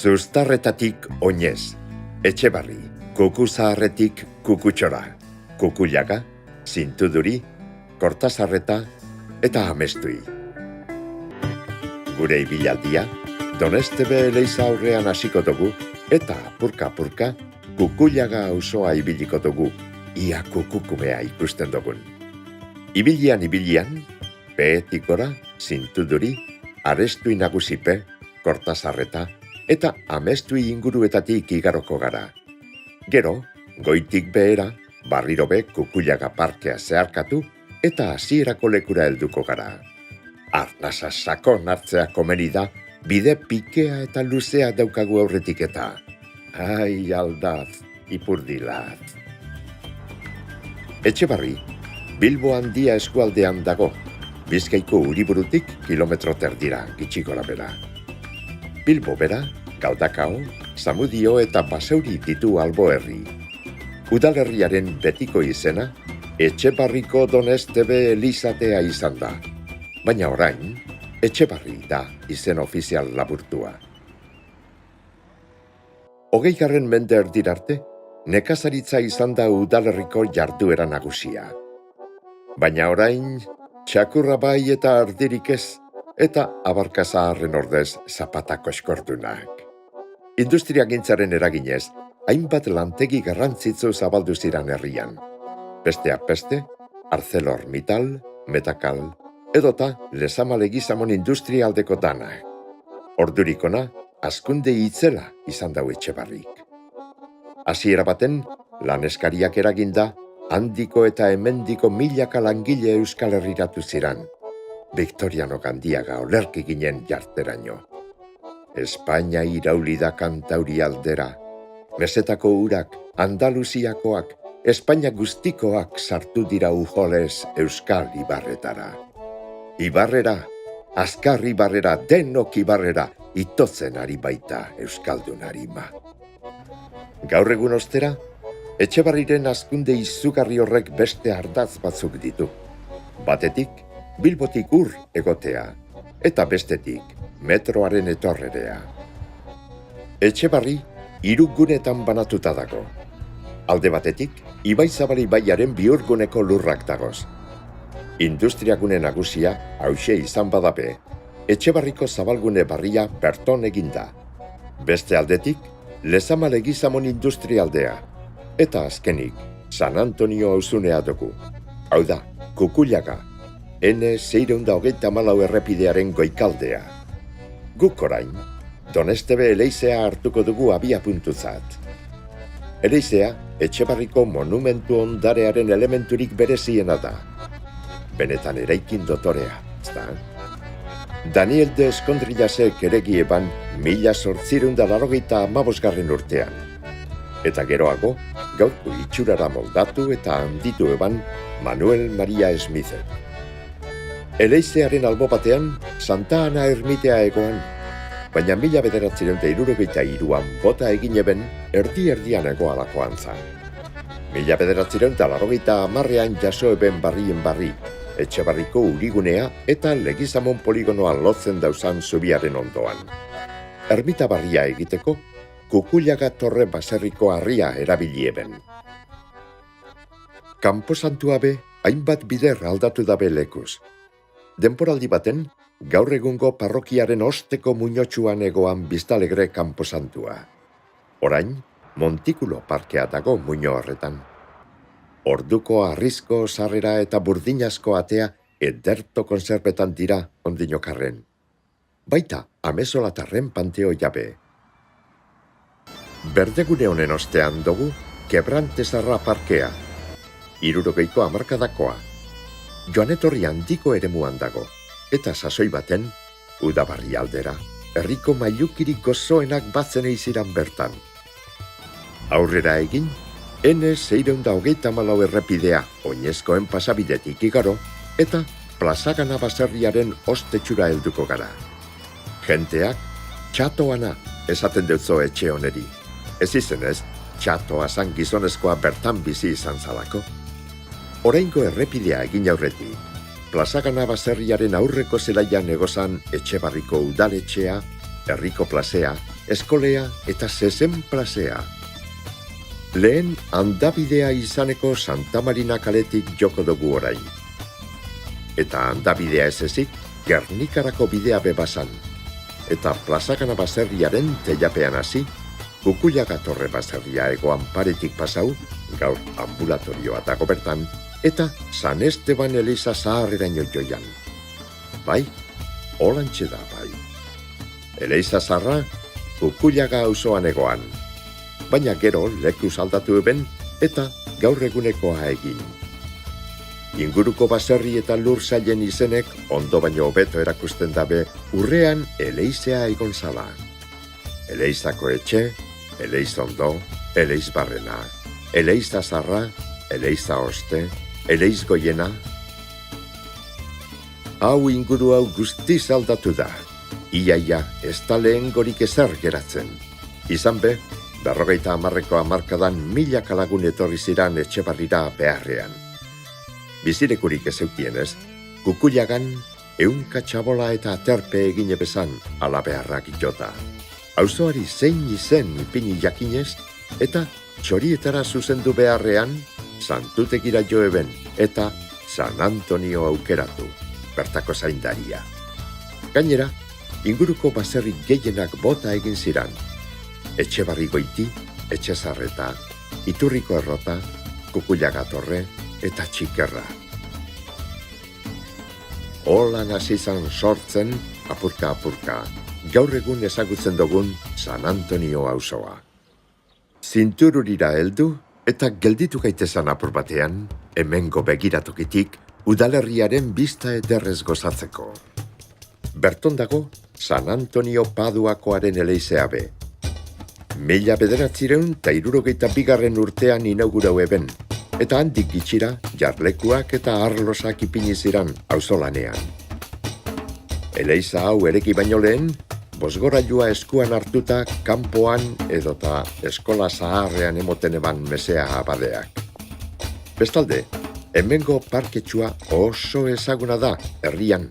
Zuztarretatik oinez, Etxebarri, Kukuzaharretik Kukutxora, Kukullaga, Zintuduri, Kortazarreta eta Amestui. Gure ibilaldia, Donestebe Eleiza aurrean hasiko dugu eta apurka-apurka Kukullaga auzoa ibiliko dugu, ia kukukumea ikusten dugun. Ibilian, behetik gora, Zintuduri, Arestui nagusipe, Kortazarreta eta Amestui inguruetatik igaroko gara. Gero, goitik behera, barriro be Kukullaga parkea zeharkatu eta hasierako lekura helduko gara. Arnasa sakon hartzea komeni da, bide pikea eta luzea daukagu aurretik eta. Ai, aldaz, ipurdilat. Etxebarri, Bilbo handia eskualdean dago, Bizkaiko Uriburutik kilometro terdira gitxi gora bera. Bilbo bera, Galdakao, Zamudio eta Basauri ditu alboherri. Udalerriaren betiko izena, Etxebarriko Donestebe Elizatea izan da. Baina orain, Etxebarri da izen ofizial laburtua. 20. mende erdirarte, nekazaritza izan da udalerriko jarduera nagusia. Baina orain, txakurra bai eta ardirik ez, eta abarkazaharren ordez zapatako eskortunak. Industriagintzaren eraginez, hainbat lantegi garrantzitsu zabaldu ziran herrian. Besteak beste, ArcelorMittal, Metakal, edota Lezama Legizamon industrialdeko danak. Ordurikona, hazkunde itzela izan dau Etxebarrik. Hasiera baten, laneskariak eraginda, handiko eta hemendiko milaka langile Euskal Herriratu ziran. Victoriano Gandiaga olerki ginen jarteraino. Espainia irauli da Kantauri aldera. Mesetako urak, Andaluziakoak, Espainia guztikoak sartu dira ujolez Euskal Ibarretara. Ibarrera, azkar Ibarrera, denok Ibarrera, itotzen ari baita Euskaldun harima. Gaur egun ostera, Etxebarriren hazkunde izugarri horrek beste ardaz batzuk ditu. Batetik, Bilbotik egotea, eta bestetik, metroaren etorrerea. Etxebarri, 3 gunetan banatuta dago. Alde batetik, Ibaizabal ibaiaren bihurguneko lurrak dagoz. Industriagune nagusia, hauxe izan badabe, Etxebarriko zabalgune barria berton eginda. Beste aldetik, Lezama Legizamon industrialdea. Eta azkenik, San Antonio auzunea dugu. Hau da, Kukullaga, N624 errepidearen goikaldea. Guk orain, Donestebe Eleizea hartuko dugu abiapuntuzat. Eleizea, Etxebarriko monumentu ondarearen elementurik bereziena da. Benetan eraikin dotorea, ezta? Daniel de Eskondrillasek eregieban 1885 urtean. Eta geroago, gaurko itxurara moldatu eta handitu eban Manuel Maria Smithek. Eleizearen albo batean, Santa Ana ermitea egoan, baina 1963an bota egin eben erdi-erdian egoalakoan zan. 1980an jaso eben barrien barri, Etxebarriko urigunea eta Legizamon poligonoa lotzen dauzan zubiaren ondoan. Ermita barria egiteko, Kukullaga torre baserriko harria erabilieben. Kanposantua be, hainbat bider aldatu dabe lekuz. Denporaldi baten, gaur egungo parrokiaren osteko muñotxuan egoan Biztalegre kanposantua. Orain, Montikulo parkea dago muño horretan. Orduko arrizko sarrera eta burdinazko atea ederto konserbetan dira ondinokarren. Baita, Amezolatarren panteo jabe. Berdegune honen ostean dugu, Kebrantezarra parkea. 60ko hamarkadakoa. Joanetorri handiko eremuan dago, eta sasoi baten, Udabarri aldera, herriko mailukirik gozoenak batzen eiziran bertan. Aurrera egin, N624 errepidea oinezkoen pasabidetik igaro, eta Plazagana baserriaren ostetxura helduko gara. Jenteak, txatoana esaten deutzo etxe honeri. Ez izenez, txatoa zan gizonezkoa bertan bizi izan zalako. Oraingo errepidea egin aurretik, Plazagana baserriaren aurreko zelaian egozan Etxebarriko udaletxea, herriko plazea eskolea eta zezen plazea. Lehen handabidea izaneko Santa Marina kaletik joko dugu orain. Eta handabidea ez ezik, Gernikarako bidea bebasan. Eta plazakana baserriaren teiapean hasi, Kukuiaga torre baserria egoan paretik pasau, gaur ambulatorioa dago bertan, eta San Esteban Eliza zaharreraino joian. Bai, holantxe da bai. Eliza zaharra, Kukuiaga auzoan egoan. Baina gero lekuz aldatu eben eta gaur egunekoa egin. Inguruko baserri eta lur zailen izenek ondo baino hobeto erakusten dabe urrean Eleizea egon zala. Eleizako etxe, Eleiz ondo, Eleiz barrena, Eleiza zarra, Eleiza oste, Eleiz goiena. Hau inguru hau guztiz aldatu da. Iaia ez da lehen gorik ezer geratzen. Izan be, 50 hamarkadan milaka lagun etorri ziran Etxebarrira beharrean. Bizirekurik ez eukienez, Kukuiagan 100 txabola eta aterpe egine bezan ala beharrak jota. Auzoari zein izen ipini jakinez, eta txorietara zuzendu beharrean, santutegira jo eben eta San Antonio aukeratu, bertako zaindaria. Gainera, inguruko baserri gehienak bota egin ziran. Etxebarri goiti, Etxezarreta, Iturriko errota, Kukuiaga torre eta Txikerra. Holan hasi zan sortzen, apurka-apurka, gaur egun ezagutzen dugun San Antonio auzoa. Zintururira heldu eta gelditu gaitezan apur batean, hemengo begiratokitik udalerriaren bista ederrez gozatzeko. Berton dago San Antonio Paduakoaren Eleizea be. 1962 urtean inaugurau eben, eta handik gitxira jarlekuak eta arlosak ipini ziran auzolanean. Eleiza hau ereki baino lehen, bosgorailua eskuan hartuta kanpoan edota eskola zaharrean emoten eban mesea abadeak. Bestalde, hemengo parketsua oso ezaguna da herrian,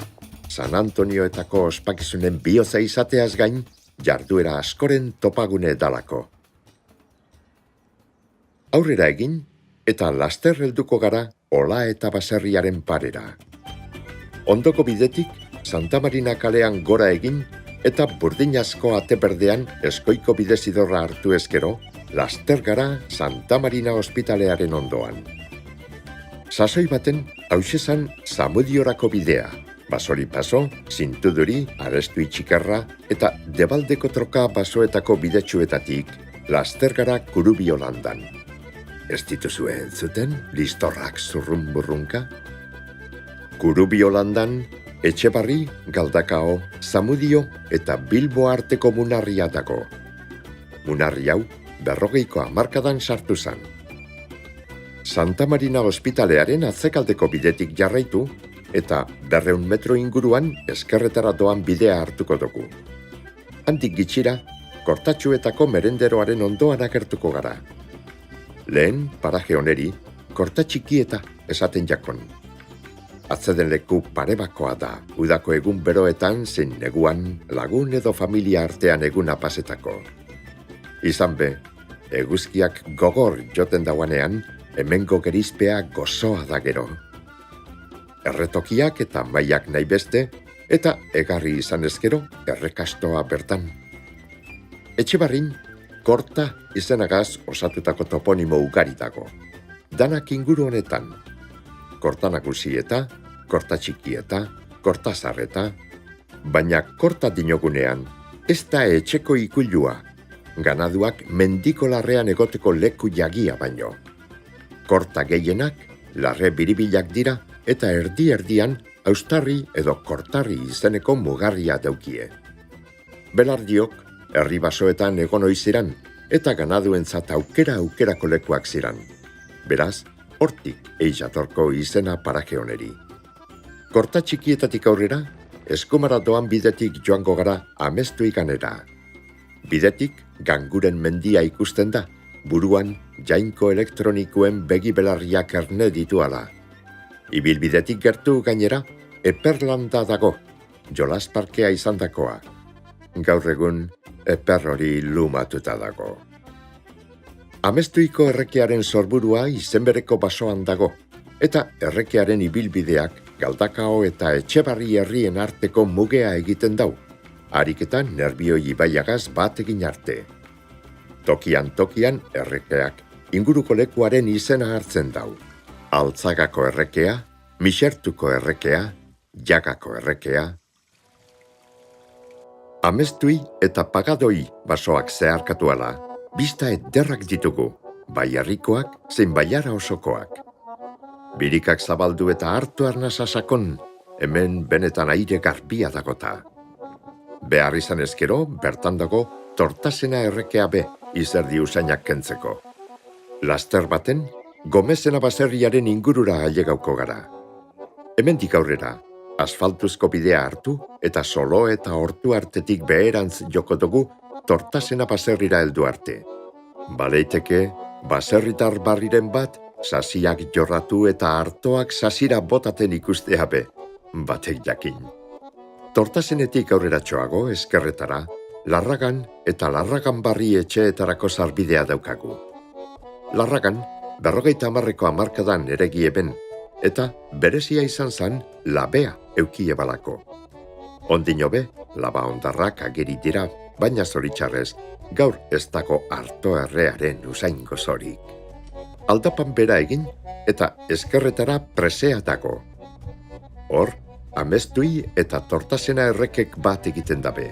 San Antonioetako ospakizunen bihotza izateaz gain, jarduera askoren topagune dalako. Aurrera egin, eta laster helduko gara Ola eta baserriaren parera. Ondoko bidetik, Santa Marina kalean gora egin, eta burdinazko ate berdean eskoiko bidezidorra hartu ezkero, laster gara Santa Marina ospitalearen ondoan. Sasoi baten, hauxezan Zamudiorako bidea, Basori paso, Zintuduri, Arestui Txikerra eta Debaldeko troka basoetako bidetsuetatik, laster gara Kurubiolandan. Ez dituzue entzuten, listorrak zurrun-burrunka? Kurubiolandan, Etxebarri, Galdakao, Zamudio eta Bilbo arteko munarria dago. Munarri hau 40ko hamarkadan sartu zan. Santa Marina ospitalearen atzekaldeko bidetik jarraitu, eta 200 metro inguruan eskerretara doan bidea hartuko dugu. Handik gitxira, Kortatxuetako merenderoaren ondoan agertuko gara. Lehen, paraje oneri, Kortatxikieta esaten jakon. Atzeden leku parebakoa da, udako egun beroetan zein neguan lagun edo familia artean eguna pasetako. Izan be, eguzkiak gogor joten dauanean, hemengo gerizpea gozoa da gero. Erretokiak eta maiak nahi beste, eta egarri izan ezkero errekastoa bertan. Etxebarrin, Korta izenagaz osatutako toponimo ugari dago. Danak inguru honetan. Korta nagusieta, Korta txikieta, Korta zarreta, baina Korta dinogunean, ez da etxeko ikuilua, ganaduak mendiko larrean egoteko leku jagia baino. Korta gehienak, larre biribilak dira, eta erdi-erdian Austarri edo Kortarri izeneko mugarria daukie. Belardiok, herri basoetan egon oiziran, eta ganaduentzat aukerako lekuak ziran. Beraz, hortik eizatorko izena paraje oneri. Korta txikietatik aurrera, eskumara doan bidetik joango gara amestu ikanera. Bidetik, ganguren mendia ikusten da, buruan jainko elektronikoen begi belarriak erne dituala. Ibilbidetik gertu gainera, Eperlanda dago, jolas parkea izandakoa. Gaur egun, eper hori lumatuta dago. Amestuiko errekearen sorburua izenbereko basoan dago, eta errekearen ibilbideak Galdakao eta Etxebarri herrien arteko mugea egiten dau, ariketan Nerbioi ibaiagaz bat egin arte. Tokian errekeak inguruko lekuaren izena hartzen dau. Altzagako errekea, Misertuko errekea, Jagako errekea. Amestui eta Pagadoi basoak zeharkatuala, bista ederrak ditugu, bai herrikoak zein baiara osokoak. Birikak zabaldu eta hartu arnasa sakon, hemen benetan aire garbia dagota. Behar izan ezkero, bertan dago, Tortasena errekea be, izerdi usainak kentzeko. Laster baten, Gomezena baserriaren ingurura ailegauko gara. Hemendik aurrera, asfaltuzko bidea hartu eta Solo eta Ortu artetik beherantz joko dugu Tortasena baserrira heldu arte. Baleiteke, baserritar barriren bat, sasiak jorratu eta artoak sasira botaten ikustea be, batek jakin. Tortasenetik aurreratxoago eskerretara, Larragan eta Larragan barri etxeetarako sarbidea daukagu. Larragan, 50ko hamarkadan eregi eben, eta berezia izan zan labea eukie balako. Ondino be, laba ondarrak ageri dira, baina zoritxarrez, gaur ez dago arto errearen usain gozorik. Aldapan bera egin eta eskerretara presea dago. Hor, Amestui eta Tortasena errekek bat egiten dabe.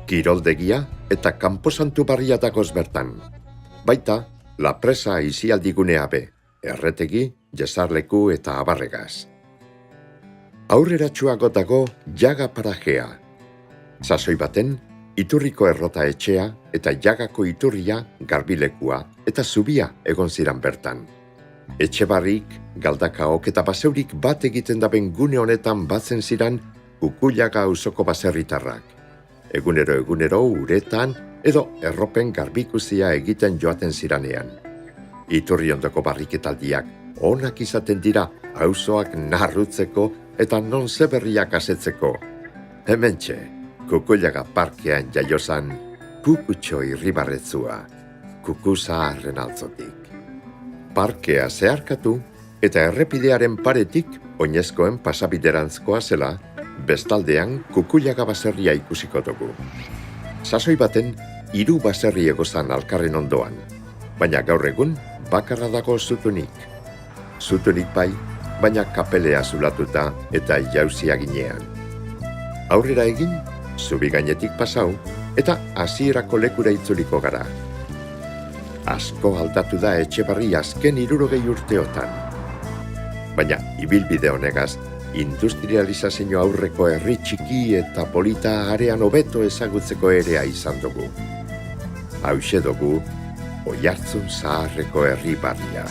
Kiroldegia eta kanposantu barria dagoz bertan. Baita, la presa izialdigunea be, erretegi, jesarleku eta abarregaz. Aurreratsuago dago Jaga parajea. Sasoi baten, Iturriko errota etxea eta Jagako iturria garbilekua eta zubia egon ziran bertan. Etxebarrik, Galdakaok eta baseurik bat egiten daben gune honetan batzen ziran Kukuilaga auzoko baserritarrak. Egunero uretan edo erropen garbikuzia egiten joaten ziranean. Iturri ondoko barriketaldiak onak izaten dira auzoak narrutzeko eta non zeberriak asetzeko. Hementxe, Kukuilaga parkean jaiozan Kukutxo irribarretzua, Kukuzaharren altzotik. Parkea zeharkatu eta errepidearen paretik oinezkoen pasabiderantzkoa zela, bestaldean Kukuilaga baserria ikusiko dugu. Sasoi baten, 3 baserri egozan alkarren ondoan, baina gaur egun bakarra dago Zutunik. Zutunik bai, baina kapelea zulatuta eta jauzia ginean. Aurrera egin, zubi gainetik pasau eta hasierako lekura itzuliko gara. Asko aldatu da Etxebarri azken 60 urteotan. Baina ibilbide honegaz, industrializazio aurreko herri txiki eta polita arean hobeto ezagutzeko erea izan dugu. Hauxe dugu, Oiartzun zaharreko herri barria.